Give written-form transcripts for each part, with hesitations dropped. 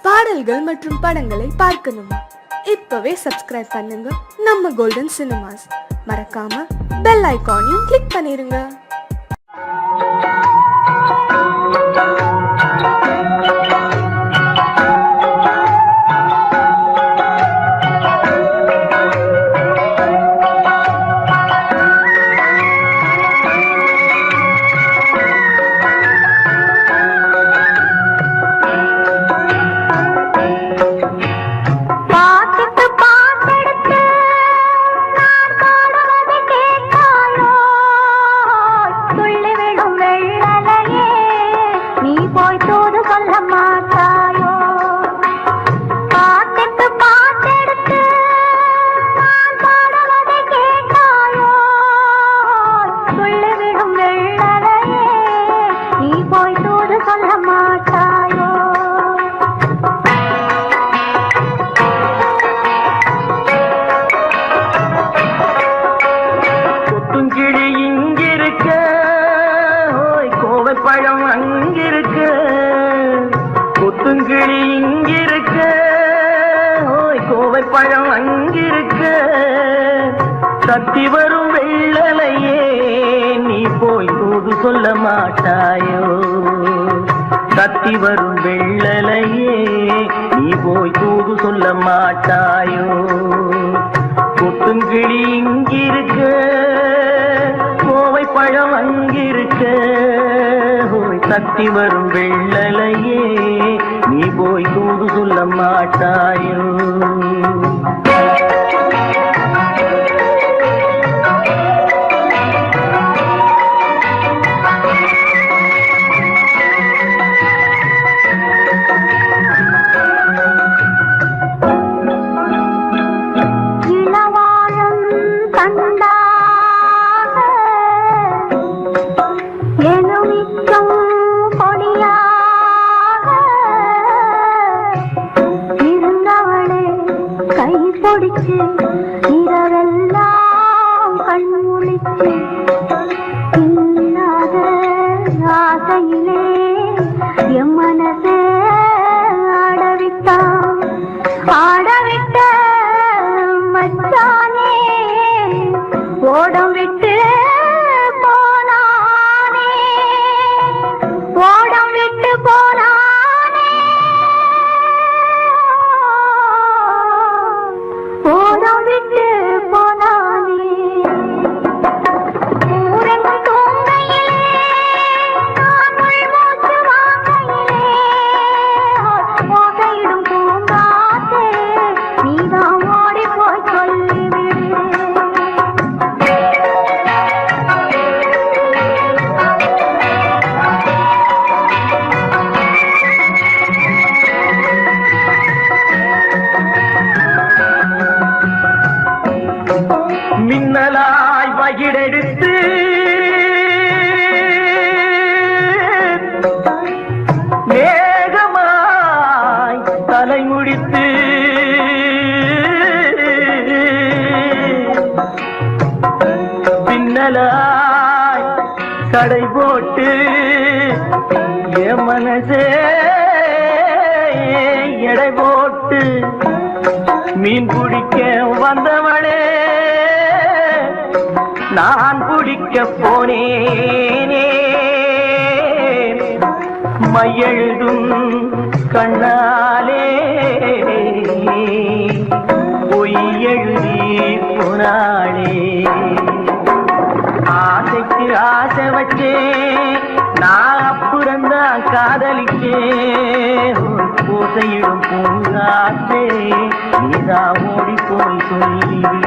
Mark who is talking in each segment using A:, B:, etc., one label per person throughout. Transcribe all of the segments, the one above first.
A: பாடல்கள் மற்றும் படங்களை பார்க்கணுமா? இப்பவே சப்ஸ்கிரைப் பண்ணுங்க நம்ம கோல்டன் சினிமாஸ். மறக்காம பெல் ஐகானையும் கிளிக் பண்ணிருங்க.
B: பழம் அங்கிருக்க, கொத்துங்கிளி இங்கிருக்க, கோவை பழம் அங்கிருக்க, தத்தி வரும் வெள்ளலையே நீ போய் தூது சொல்ல மாட்டாயோ? தத்தி வரும் வெள்ளலையே நீ போய் தூது சொல்ல மாட்டாயோ? கொத்துங்கிளி இங்கிருக்க, கோவை பழம் அங்கிருக்க, தத்தி வரும் வெள்ளலையே நீ போய் தூது சொல்ல மாட்டாயோ? இரவெல்லாம் கண்முழிச்சு இல்லாத ஆசையிலே என் மனசே ஆடவிட்ட மச்சானே ஓடம் விட்டு போனானே, ஓடம் விட்டு போனானே, ஓடம் விட்டு போனானே. ஊரன் தூங்கையிலே நான் மூச்சு வாங்கையிலே ஓசையிடும் பூங்காற்றே நீதான் ஓடி போய் சொல்லிவிடு. மின்னலாய் வகிடெடுத்து மேகமாய் தலை முடித்து பின்னலாய் கடை போட்டு என் மனசே எடை போட்டு மீன் பிடிக்க வந்தவளே நான் பிடிக்க போனேனே, மையெழுதும் கண்ணாலே பொய் எழுதி போனாளே. ஆசைக்கு ஆசை வச்சே நான் அப்புறந்தான் காதலிச்சே, பூசையிடும் பூங்காற்றே நீதான் ஓடி போய் சொல்லிவிடு.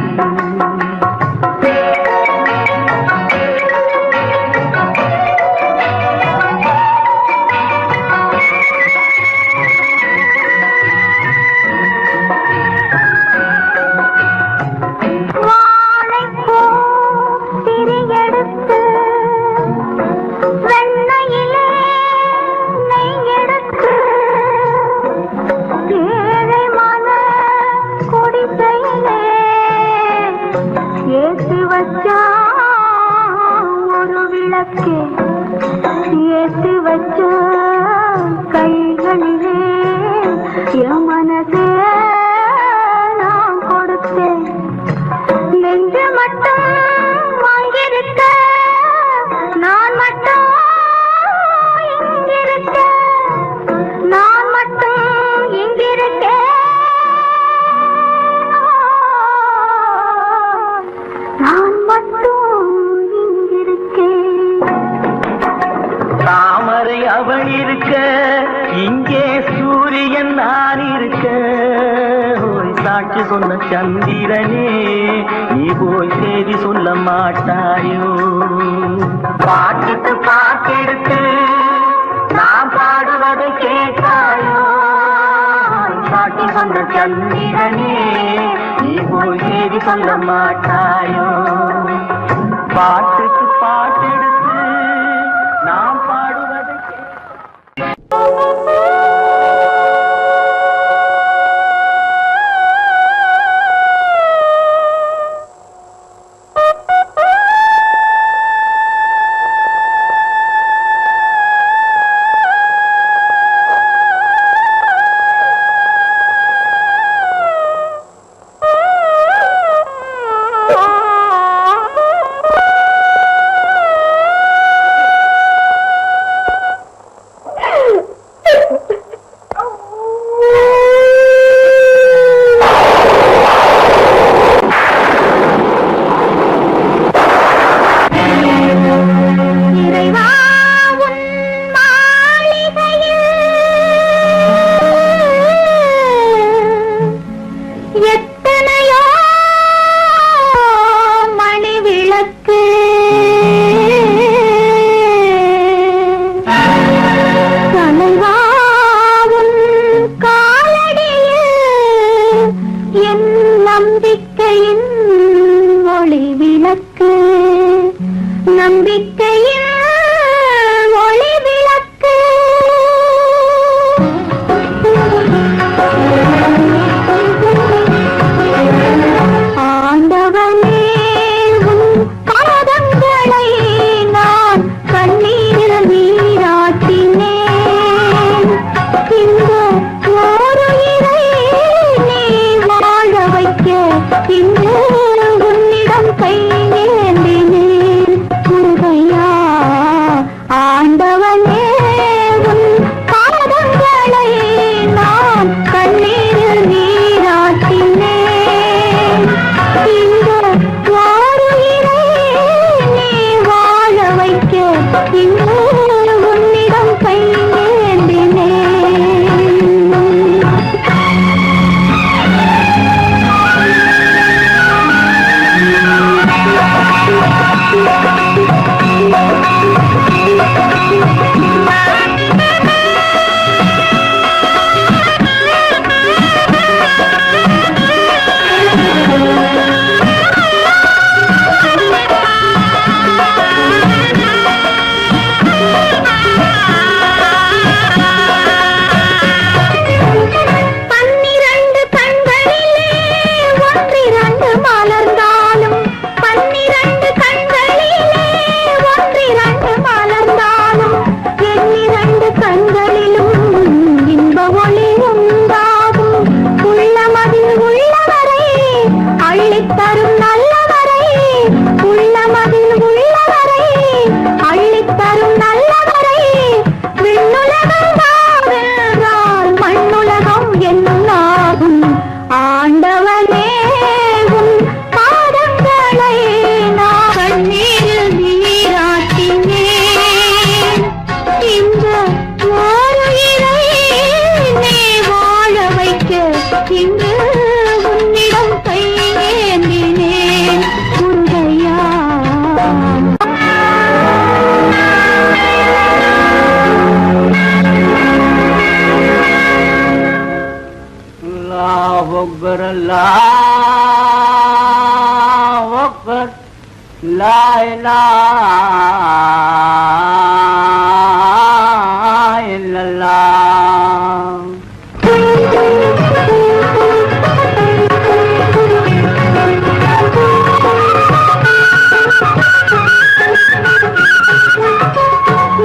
B: ஏழை மன குடிசையிலே
C: என் மனசே நான் கொடுத்தேன், நெஞ்ச மட்டும் வாங்கியிருக்க, நான் மட்டும் இங்கிருக்க, நான் மட்டும் இங்கிருக்கேன், நான் மட்டும் இங்கிருக்கேன்.
B: தாமரை அவள் இருக்க, இங்கே சூரியன் நான் இருக்க, ஓய் சாட்சி சொன்ன சந்திரனே நீ போய் செய்தி சொல்ல மாட்டாயோ? பாட்டுக்கு பாட்டெடுத்து நான் பாடுவதை கேட்டாயோ? சாட்சி சொன்ன சந்திரனே நீ போய் செய்தி சொல்ல மாட்டாயோ? பாட்டுக்கு பாட்டெடுத்து நாம் பாடுவதை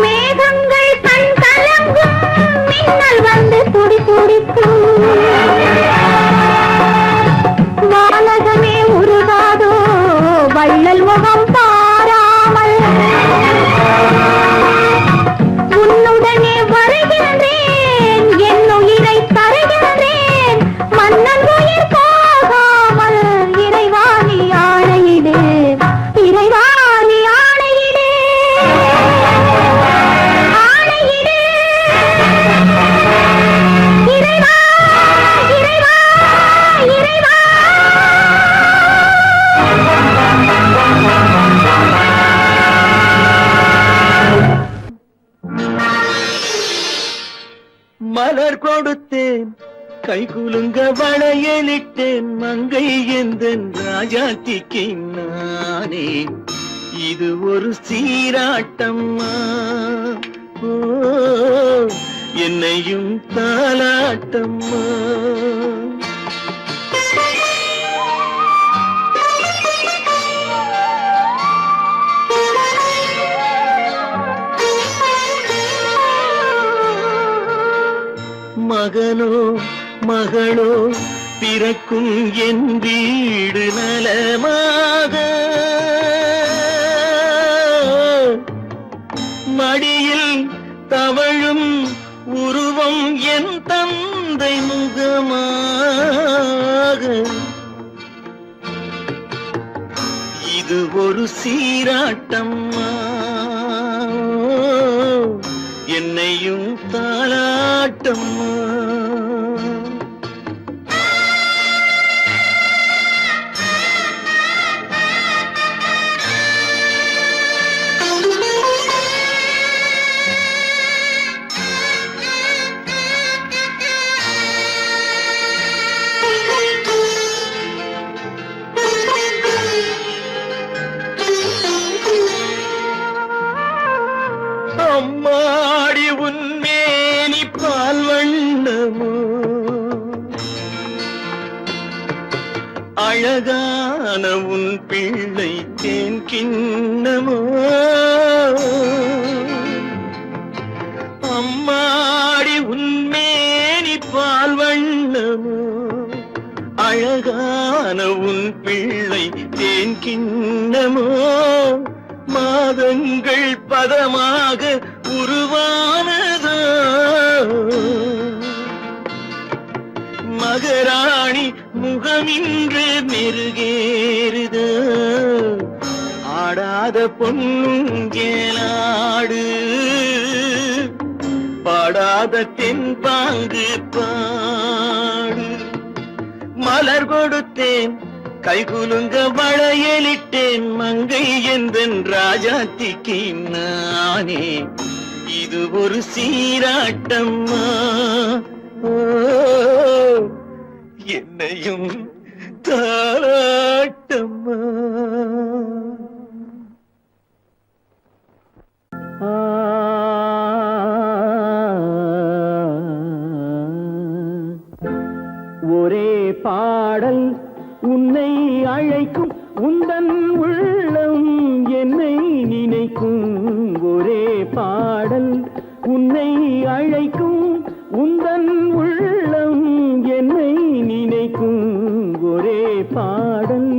C: மேகங்கள் கண் கலங்கும் மின்னல் வந்து துடி துடிக்கும்
B: கை குலுங்க வளையலிட்டேன் மங்கை எந்தன் ராஜாத்திக்கு நானே இது ஒரு சீராட்டம்மா ஓ என்னையும் தாலாட்டம்மா மகனோ மகளோ பிறக்கும் என் வீடு நலமாக மடியில் தவழும் உருவம் என் தந்தை முகமாக இது ஒரு சீராட்டம்மா என்னையும் தாலாட்டம்மா அம்மாடி உன்மேனி பால் வண்ணமோ அழகான உன் பிள்ளை தேன் கிண்ணமோ அம்மாடி உன்மேனி பால் வண்ணமோ அழகான உன் பிள்ளை தேன் கிண்ணமோ மாதங்கள் பதமாக உருவானதோ மகராணி முகமின்று மெருகேறுதோ ஆடாத பொன்னுங்கேலாடு பாடாத தென்பாங்கு பாடு மலர் கொடுத்தேன் கைகுலுங்க வளையலிட்டேன் மங்கை எந்தன் ராஜாத்திக்கு நானே இது ஒரு சீராட்டம்மா ஓ என்னையும் தாலாட்டம்மா ஒரே பாடல் உன்னை அழைக்கும் உந்தன் உள்ளம் என்னை நினைக்கும் ஒரே பாடல் உன்னை அழைக்கும் உந்தன் உள்ளம் என்னை நினைக்கும் ஒரே பாடல்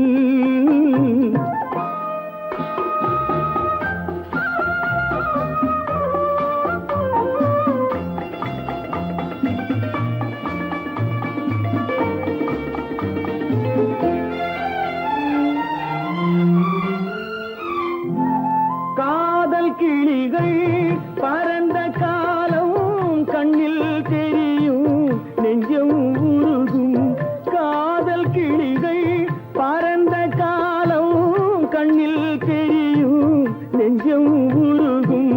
B: கிளிகள் பறந்த காலம் கண்ணில் தெரியும் நெஞ்சம் உருகும் காதல் கிளிகள் பறந்த காலம் கண்ணில் தெரியும் நெஞ்சம் உருகும்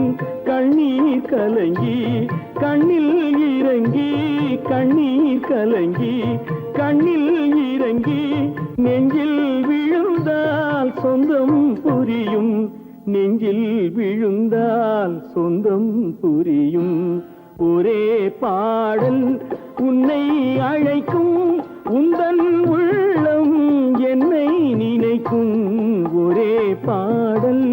B: கண்ணீர் கலங்கி கண்ணில் இறங்கி கண்ணீர் கலங்கி கண்ணில் இறங்கி நெஞ்சில் விழுந்தால் சொந்தம் புரியும் நெஞ்சில் விழுந்தால் சொந்தம் புரியும் ஒரே பாடல் உன்னை அழைக்கும் உந்தன் உள்ளம் என்னை நினைக்கும் ஒரே பாடல்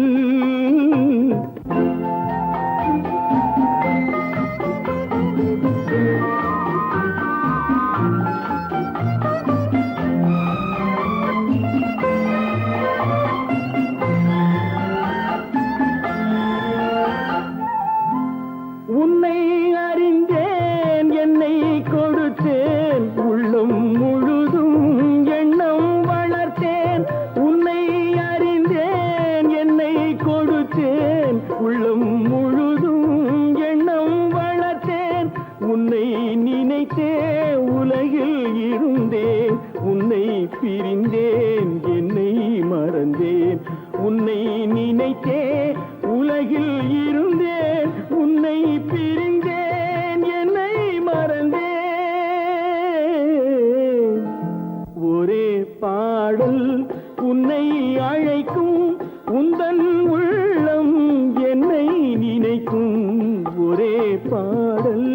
B: உன்னை அறிந்தேன் என்னை கொடுத்தேன் உள்ளம் முழுதும் எண்ணம் வளர்த்தேன் உன்னை அறிந்தேன் என்னை கொடுத்தேன் உள்ளம் முழுதும் எண்ணம் வளர்த்தேன் உன்னை நினைத்தே உலகில் இருந்தேன் உன்னை பிரிந்தேன் என்னை மறந்தேன் உன்னை நினைத்தே உலகில் இருந்தேன் உன்னை பிரிந்தேன் என்னை மறந்தேன் பாடல் உன்னை அழைக்கும் உந்தன் உள்ளம் என்னை நினைக்கும் ஒரே பாடல்.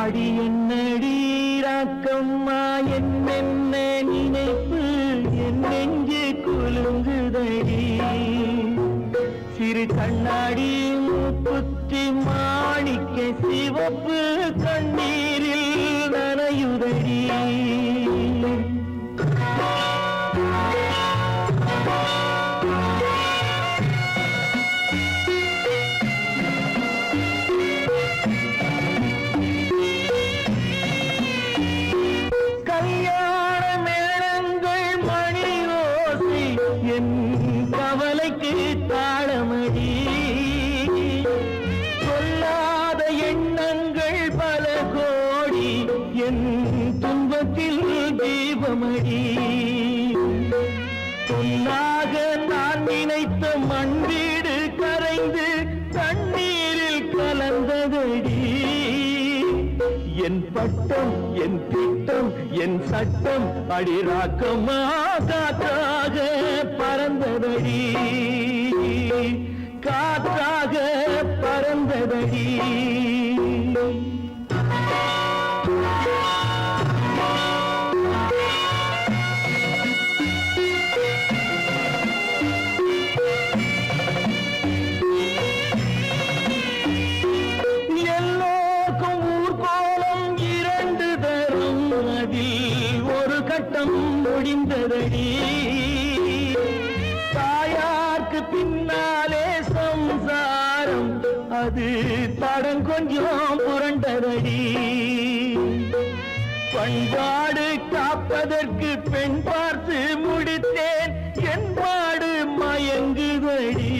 B: அடி என்னடி ராக்கம்மா என்னென்ன நினைப்பு என் நெஞ்சு குலுங்குதடி சிறு கண்ணாடி மூக்குத்தி மாணிக்க சிவப்பு கண்ணீரில் நனையுதடி கவலைக்கு தாளமடி சொல்லாத எண்ணங்கள் பல கோடி என் துன்பத்தில் தீபமடி சொல்லாக நான் நினைத்த மண் வீடு கரைந்து தண்ணீரில் கலந்ததடி என் பட்டம் என் திட்டம் என் சட்டம் அடிராக்கமா காற்றாக பறந்ததடி காற்றாக பறந்ததடி ஒரு கட்டம் முடிந்ததடி தாயார்க்கு பின்னாலே சம்சாரம் அது தடம் கொஞ்சம் புரண்டதடி பண்பாடு காப்பதற்கு பெண் பார்த்து முடித்தேன் என்பாடு மயங்குதடி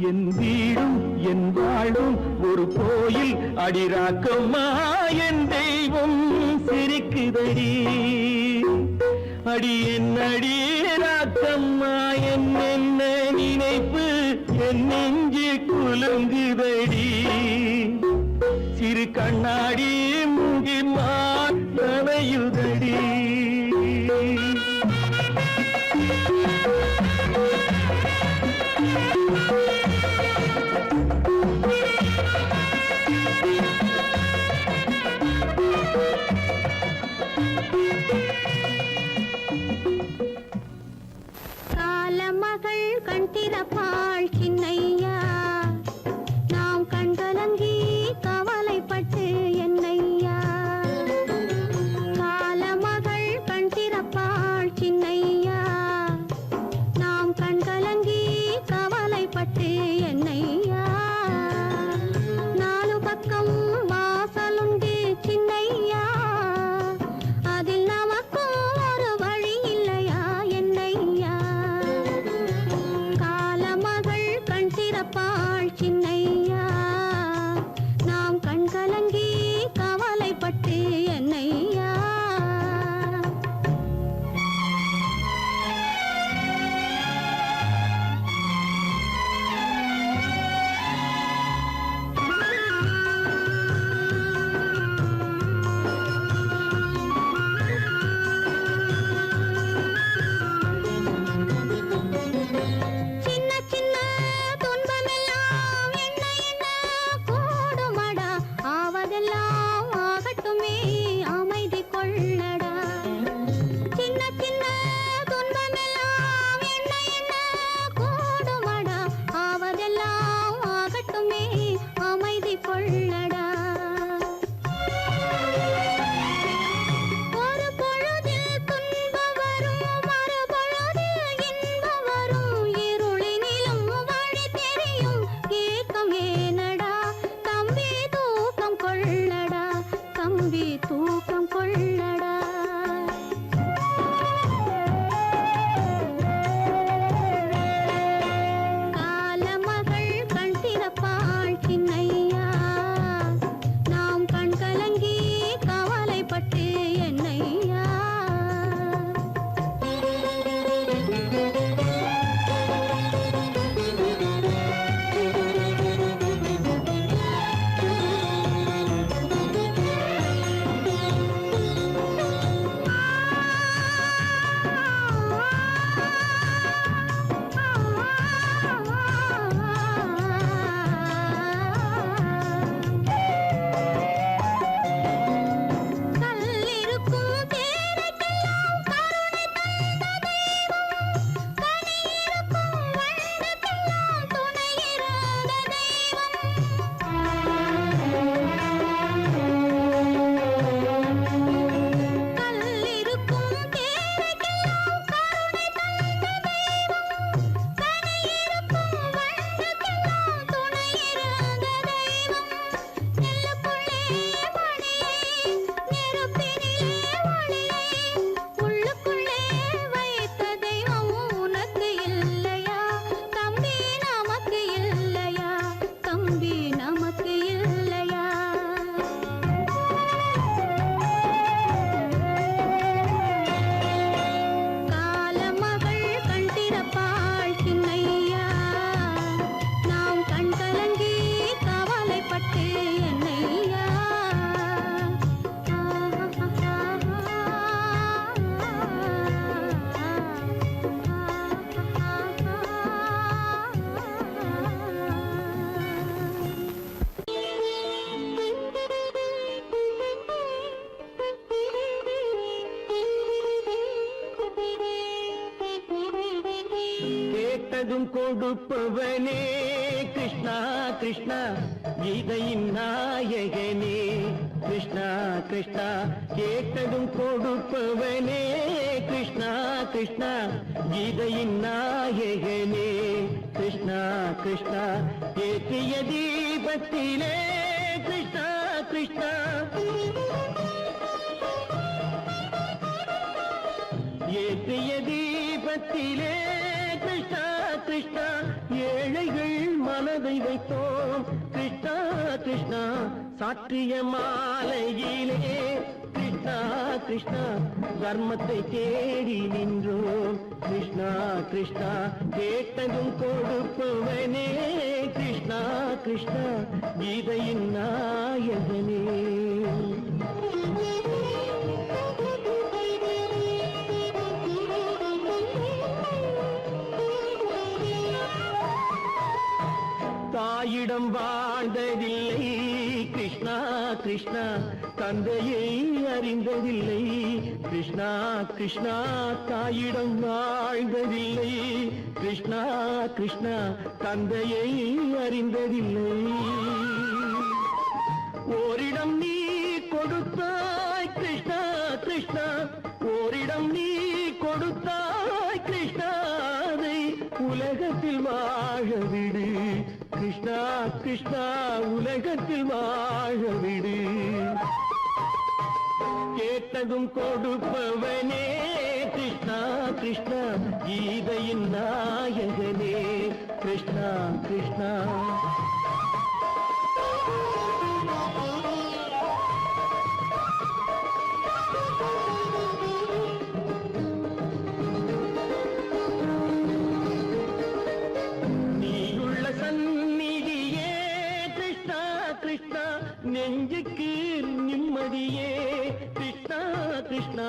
B: என் வீடும் என் வாழும் ஒரு கோயில் அடிராக்கம்மா என் தெய்வம் சிரிக்குதடி அடி என் அடிராக்கம்மா என்ன நினைப்பு என் நெஞ்சு குலுங்குதடி சிறு கண்ணாடி முங்கி மானையுதடி
C: காலமகள் கண் திறப்பாள் சின்னையா
B: கேட்டதும் கொடுப்பவனே கிருஷ்ணா கிருஷ்ணா கீதையின் நாயகனே கிருஷ்ணா கிருஷ்ணா கேட்டதும் கொடுப்பவனே கிருஷ்ணா கிருஷ்ணா கீதையின் நாயகனே கிருஷ்ணா கிருஷ்ணா ஏற்றிய தீபத்திலே கிருஷ்ணா கிருஷ்ணா ஏற்றிய தீபத்திலே கிருஷ்ணா கிருஷ்ணா ஏழைகள் மனதை வைத்தோம் கிருஷ்ணா கிருஷ்ணா சாற்றிய மாலையிலே கிருஷ்ணா கிருஷ்ணா தர்மத்தை தேடி நின்றோம் கிருஷ்ணா கிருஷ்ணா கேட்டதும் கொடுப்பவனே கிருஷ்ணா கிருஷ்ணா கீதையின் நாயகனே தாயிடம் வாழ்ந்ததில்லை கிருஷ்ணா கிருஷ்ணா தந்தையை அறிந்ததில்லை கிருஷ்ணா கிருஷ்ணா தாயிடம் வாழ்ந்ததில்லை கிருஷ்ணா கிருஷ்ணா தந்தையை அறிந்ததில்லை ஓரிடம் நீ கொடுத்தாய் கிருஷ்ணா கிருஷ்ணா ஓரிடம் நீ கொடுத்தாய் கிருஷ்ணா அதை உலகத்தில் வாழ விடு கிருஷ்ணா கிருஷ்ணா உலகத்தில் வாழ விடு கேட்டதும் கொடுப்பவனே கிருஷ்ணா கிருஷ்ணா கீதையின் நாயகனே கிருஷ்ணா கிருஷ்ணா நெஞ்சுக்கு நிம்மதியே கிருஷ்ணா கிருஷ்ணா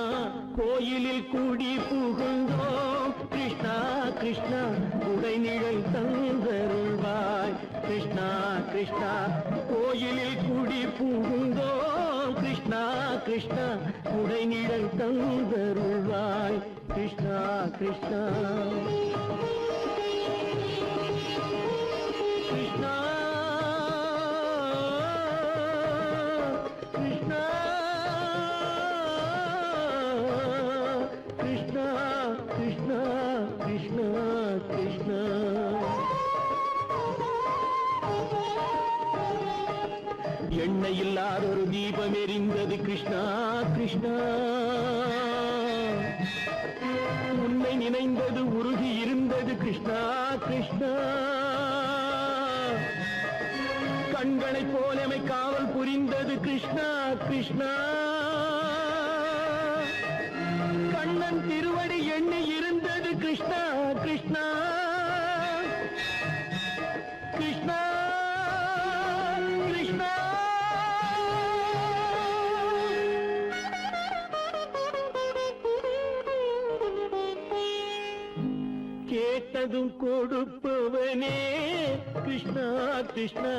B: கோயிலில் கூடி புகுந்தோம் கிருஷ்ணா கிருஷ்ணா உடைநிழல் தந்தருள்வாய் கிருஷ்ணா கிருஷ்ணா கோயிலில் கூடி புகுந்தோம் கிருஷ்ணா கிருஷ்ணா உடைநிழல் தந்தருள்வாய் கிருஷ்ணா கிருஷ்ணா கிருஷ்ணா கிருஷ்ணா கிருஷ்ணா எண்ணெய் இல்லாத ஒரு தீபம் எரிந்தது கிருஷ்ணா கிருஷ்ணா உன்னை நினைந்தது உருகி இருந்தது கிருஷ்ணா கிருஷ்ணா கண்களைப் போலமை காவல் புரிந்தது கிருஷ்ணா கிருஷ்ணா கண்ணன் திருவடி எண்ணி இருந்தது கிருஷ்ணா கிருஷ்ணா கிருஷ்ணா கிருஷ்ணா கேட்டதும் கொடுப்பவனே கிருஷ்ணா கிருஷ்ணா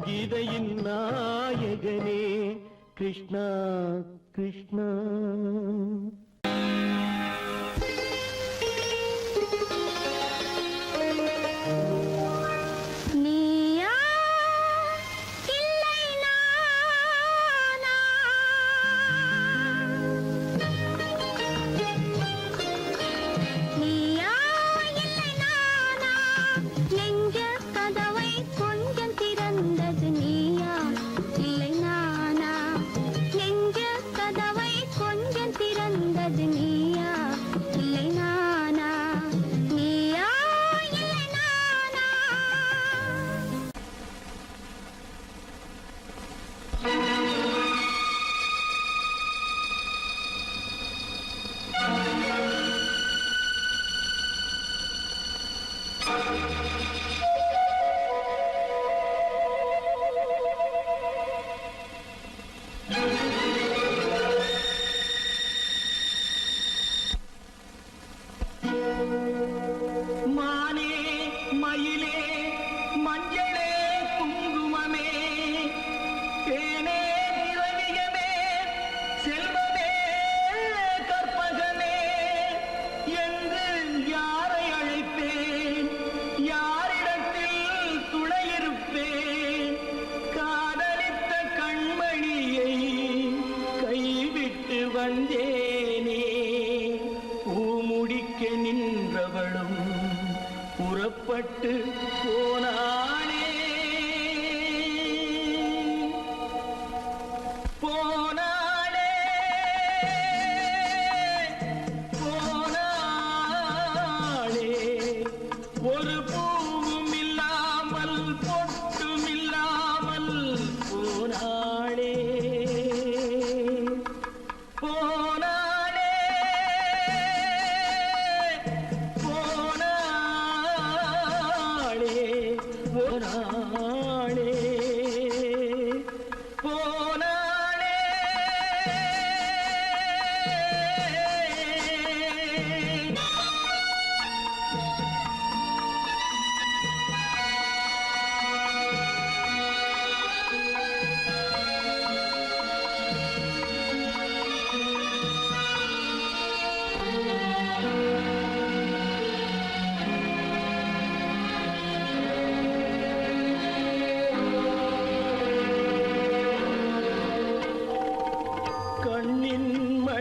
B: கீதையின் நாயகனே கிருஷ்ணா கிருஷ்ணா
C: கொஞ்சம் திறந்தது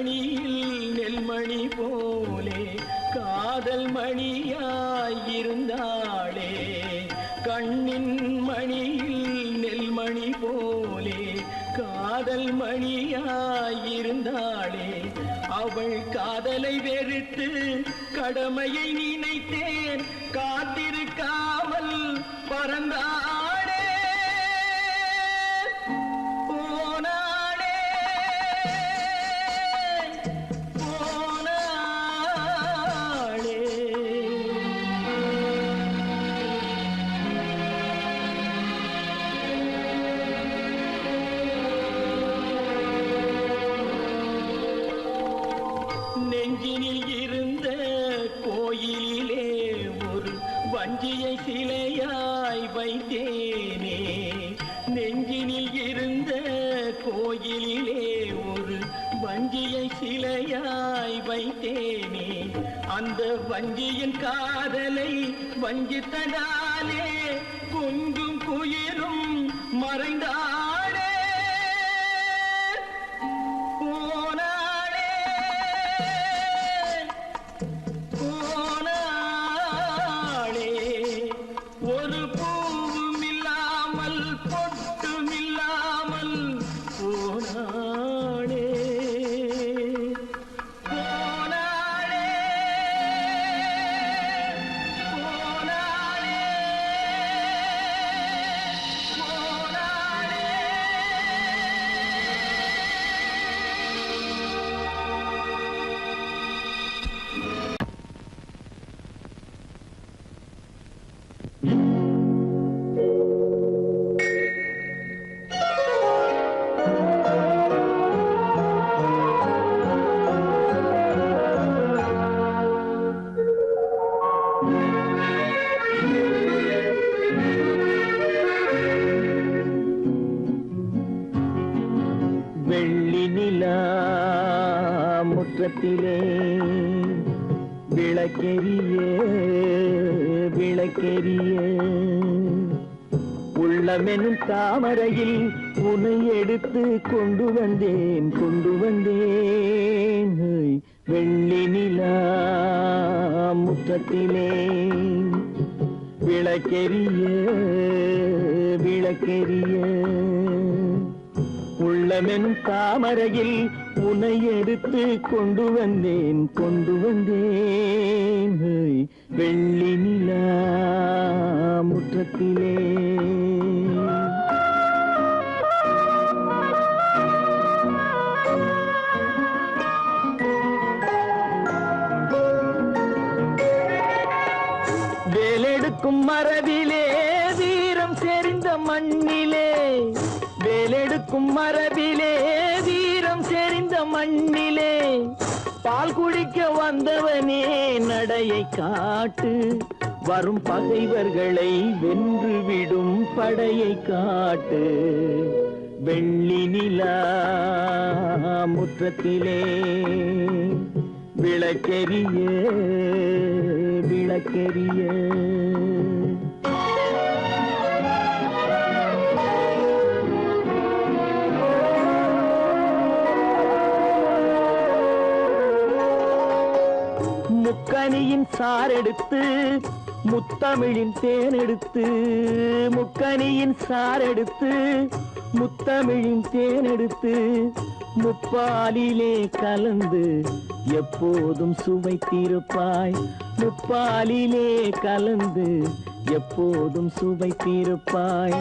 B: மணியில் நெல்மணி போலே காதல் மணியாயிருந்தாளே கண்ணின் மணியில் நெல்மணி போலே காதல் மணியாயிருந்தாளே அவள் காதலை வெறுத்து கடமையை நினைத்தேன் காத்திருக்காமல் பறந்தாளே போனாளே போனாளே நெஞ்சினில் இருந்த கோயிலிலே ஒரு வஞ்சியை சிலையாய் வைத்தேனே நெஞ்சினில் இருந்த கோயிலிலே ஒரு வஞ்சியை சிலையாய் வைத்தேனே அந்த வஞ்சியின் காதலை வஞ்சித்ததாலே கொஞ்சும் குயிலும் மறைந்தாளே போனாளே போனாளே ஒரு பூவும் இல்லாமல் பொட்டும் இல்லாமல் போனாளே போனாளே போனாளே போனாளே வெள்ளி நிலா முற்றத்திலே விளக்கெரிய விளக்கெரிய உள்ளமெனும் தாமரையில் உன்னை எடுத்து கொண்டு வந்தேன் வெள்ளி நிலா முற்றத்திலே விளக்கெரிய விளக்கெரிய உள்ளமெனும் தாமரையில் உன்னை எடுத்து கொண்டு வந்தேன் வெள்ளி நிலா முற்றத்திலே வேலெடுக்கும் மரபிலே வீரம் செறிந்த மண்ணிலே வேலெடுக்கும் மரபிலே வீரம் செறிந்த மண்ணிலே பால் குடிக்க வந்தவனே நடையை காட்டு வரும் பகைவர்களை வென்று விடும் படையை காட்டு வெள்ளி நிலா முற்றத்திலே விளக்கெரிய விளக்கெரிய முக்கனியின் சாரெடுத்து முத்தமிழின் தேனெடுத்து முக்கனியின் சாரெடுத்து முத்தமிழின் தேனெடுத்து முப்பாலிலே கலந்து எப்போதும் சுவைத்திருப்பாய் முப்பாலிலே கலந்து எப்போதும் சுவைத்திருப்பாய்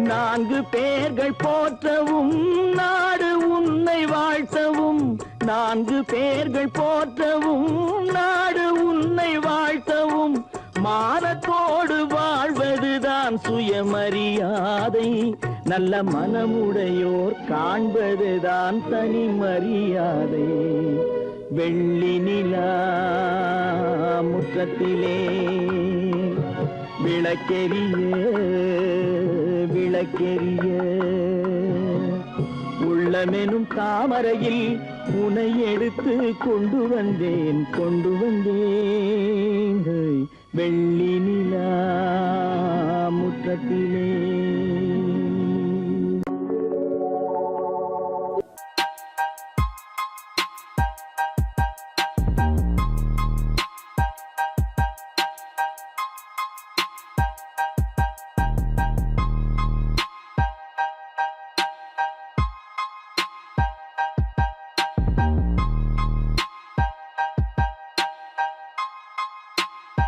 B: நான்கு பேர்கள் போற்றவும் நாடு உன்னை வாழ்த்தவும் நான்கு பேர்கள் போற்றவும் நாடு உன்னை வாழ்த்தவும் மானத்தோடு வாழ்வதுதான் சுயமரியாதை நல்ல மனமுடையோர் காண்பதுதான் தனி மரியாதை வெள்ளி நிலா முற்றத்திலே விளக்கெரிய விளக்கெரிய உள்ளமெனும் தாமரையில் உன்னை எடுத்து கொண்டு வந்தேன் வெள்ளி நிலா முற்றத்திலே